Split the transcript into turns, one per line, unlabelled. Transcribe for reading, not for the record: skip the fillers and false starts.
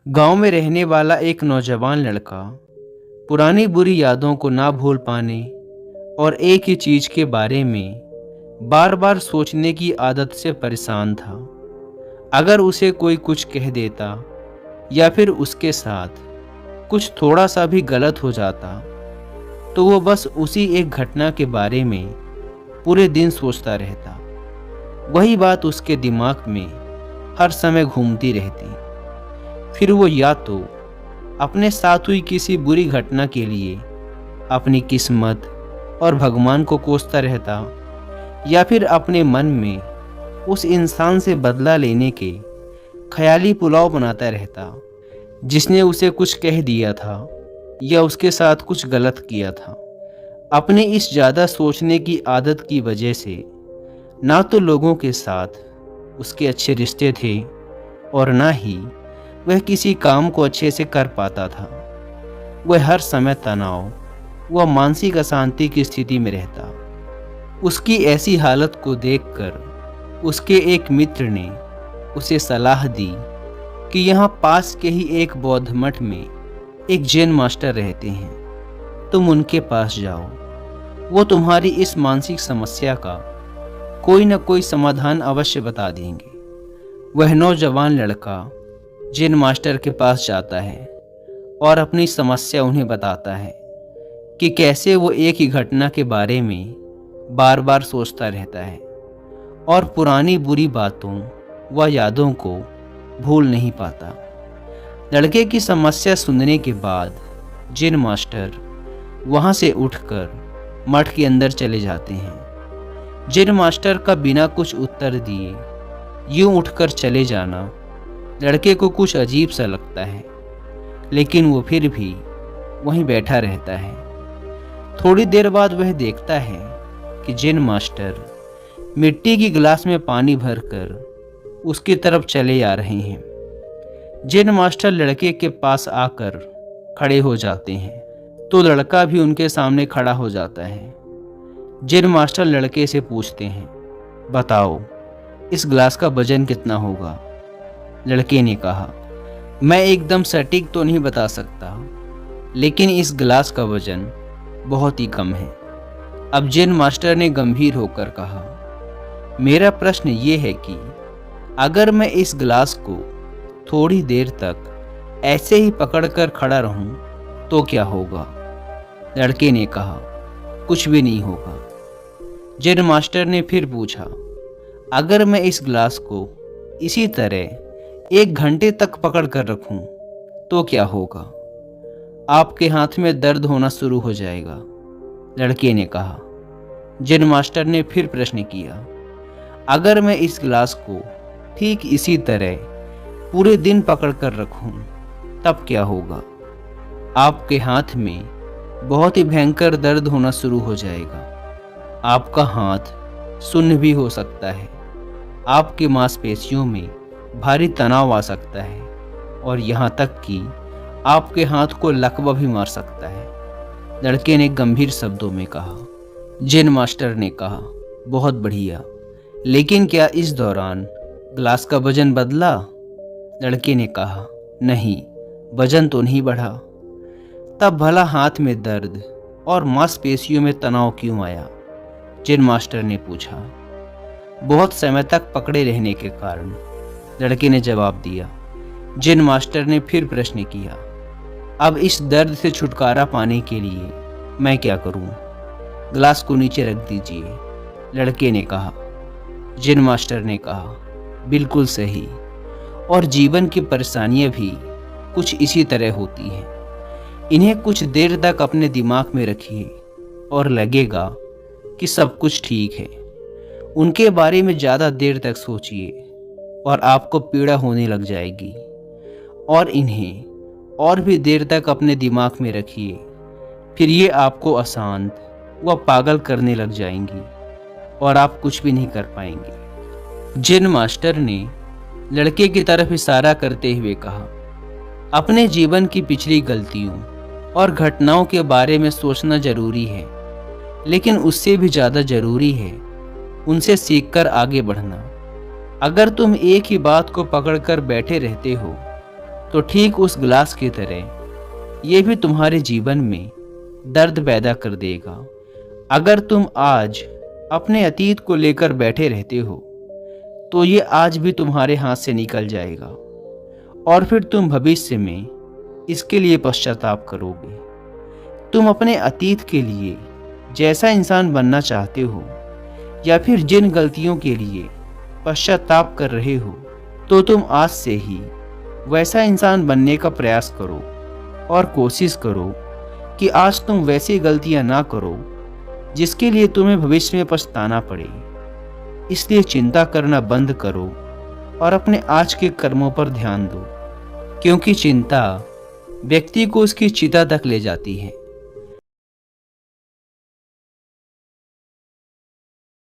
गांव में रहने वाला एक नौजवान लड़का पुरानी बुरी यादों को ना भूल पाने और एक ही चीज के बारे में बार बार सोचने की आदत से परेशान था। अगर उसे कोई कुछ कह देता या फिर उसके साथ कुछ थोड़ा सा भी गलत हो जाता तो वो बस उसी एक घटना के बारे में पूरे दिन सोचता रहता। वही बात उसके दिमाग में हर समय घूमती रहती। फिर वो या तो अपने साथ हुई किसी बुरी घटना के लिए अपनी किस्मत और भगवान को कोसता रहता या फिर अपने मन में उस इंसान से बदला लेने के ख्याली पुलाव बनाता रहता जिसने उसे कुछ कह दिया था या उसके साथ कुछ गलत किया था। अपने इस ज़्यादा सोचने की आदत की वजह से ना तो लोगों के साथ उसके अच्छे रिश्ते थे और ना ही वह किसी काम को अच्छे से कर पाता था। वह हर समय तनाव व मानसिक अशांति की स्थिति में रहता। उसकी ऐसी हालत को देखकर उसके एक मित्र ने उसे सलाह दी कि यहाँ पास के ही एक बौद्ध मठ में एक जैन मास्टर रहते हैं, तुम उनके पास जाओ। वो तुम्हारी इस मानसिक समस्या का कोई न कोई समाधान अवश्य बता देंगे। वह नौजवान लड़का जैन मास्टर के पास जाता है और अपनी समस्या उन्हें बताता है कि कैसे वो एक ही घटना के बारे में बार बार सोचता रहता है और पुरानी बुरी बातों व यादों को भूल नहीं पाता। लड़के की समस्या सुनने के बाद जैन मास्टर वहाँ से उठकर मठ के अंदर चले जाते हैं। जैन मास्टर का बिना कुछ उत्तर दिए यूं उठकर चले जाना लड़के को कुछ अजीब सा लगता है, लेकिन वो फिर भी वहीं बैठा रहता है। थोड़ी देर बाद वह देखता है कि जैन मास्टर मिट्टी की गिलास में पानी भरकर उसकी तरफ चले आ रहे हैं। जैन मास्टर लड़के के पास आकर खड़े हो जाते हैं तो लड़का भी उनके सामने खड़ा हो जाता है। जैन मास्टर लड़के से पूछते हैं, बताओ इस गिलास का वजन कितना होगा? लड़के ने कहा, मैं एकदम सटीक तो नहीं बता सकता, लेकिन इस गिलास का वजन बहुत ही कम है। अब जैन मास्टर ने गंभीर होकर कहा, मेरा प्रश्न ये है कि अगर मैं इस गिलास को थोड़ी देर तक ऐसे ही पकड़कर खड़ा रहूं तो क्या होगा? लड़के ने कहा, कुछ भी नहीं होगा। जैन मास्टर ने फिर पूछा, अगर मैं इस गिलास को इसी तरह 1 घंटे तक पकड़ कर रखूं तो क्या होगा? आपके हाथ में दर्द होना शुरू हो जाएगा। लड़के ने कहा। जैन मास्टर ने फिर प्रश्न किया, अगर मैं इस गिलास को ठीक इसी तरह पूरे दिन पकड़ कर रखूं तब क्या होगा? आपके हाथ में बहुत ही भयंकर दर्द होना शुरू हो जाएगा। आपका हाथ सुन्न भी हो सकता है। आपकी मांसपेशियों में भारी तनाव आ सकता है और यहाँ तक कि आपके हाथ को लकवा भी मार सकता है। लड़के ने गंभीर शब्दों में कहा। जैन मास्टर ने कहा, बहुत बढ़िया, लेकिन क्या इस दौरान गिलास का वजन बदला? लड़के ने कहा, नहीं, वजन तो नहीं बढ़ा। तब भला हाथ में दर्द और मांसपेशियों में तनाव क्यों आया? जैन मास्टर ने पूछा। बहुत समय तक पकड़े रहने के कारण, लड़के ने जवाब दिया। जैन मास्टर ने फिर प्रश्न किया, अब इस दर्द से छुटकारा पाने के लिए मैं क्या करूं? गिलास को नीचे रख दीजिए, लड़के ने कहा। जैन मास्टर ने कहा, बिल्कुल सही। और जीवन की परेशानियां भी कुछ इसी तरह होती हैं। इन्हें कुछ देर तक अपने दिमाग में रखिए और लगेगा कि सब कुछ ठीक है। उनके बारे में ज़्यादा देर तक सोचिए और आपको पीड़ा होने लग जाएगी। और इन्हें और भी देर तक अपने दिमाग में रखिए, फिर ये आपको अशांत व पागल करने लग जाएंगी और आप कुछ भी नहीं कर पाएंगे। जैन मास्टर ने लड़के की तरफ इशारा करते हुए कहा, अपने जीवन की पिछली गलतियों और घटनाओं के बारे में सोचना जरूरी है, लेकिन उससे भी ज़्यादा जरूरी है उनसे सीखकर आगे बढ़ना। अगर तुम एक ही बात को पकड़कर बैठे रहते हो तो ठीक उस गिलास की तरह ये भी तुम्हारे जीवन में दर्द पैदा कर देगा। अगर तुम आज अपने अतीत को लेकर बैठे रहते हो तो ये आज भी तुम्हारे हाथ से निकल जाएगा और फिर तुम भविष्य में इसके लिए पश्चाताप करोगे। तुम अपने अतीत के लिए जैसा इंसान बनना चाहते हो या फिर जिन गलतियों के लिए पश्चाताप कर रहे हो, तो तुम आज से ही वैसा इंसान बनने का प्रयास करो और कोशिश करो कि आज तुम वैसी गलतियां ना करो जिसके लिए तुम्हें भविष्य में पछताना पड़े। इसलिए चिंता करना बंद करो और अपने आज के कर्मों पर ध्यान दो, क्योंकि चिंता व्यक्ति को उसकी चिता तक ले जाती है।